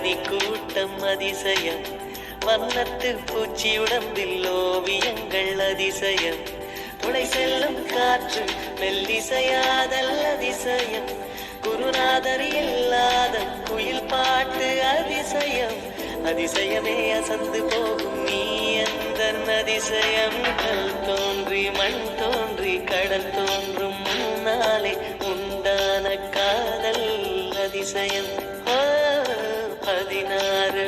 தேனி கூட்டம் அதிசயம், வண்ணத்து பூச்சி உடம்பில் ஓவியங்கள் அதிசயம், துணை செல்லும் காற்று மெல்லிசையாதல் அதிசயம், குருநாதர் இல்லாத குயில் பாட்டு அதிசயம், அதிசயமே அசந்து போகும் நீ எந்த அதிசயம். கல் தோன்றி மண் தோன்றி கடல் தோன்றும் முன்னாலே உண்டான காதல் அதிசயம். 16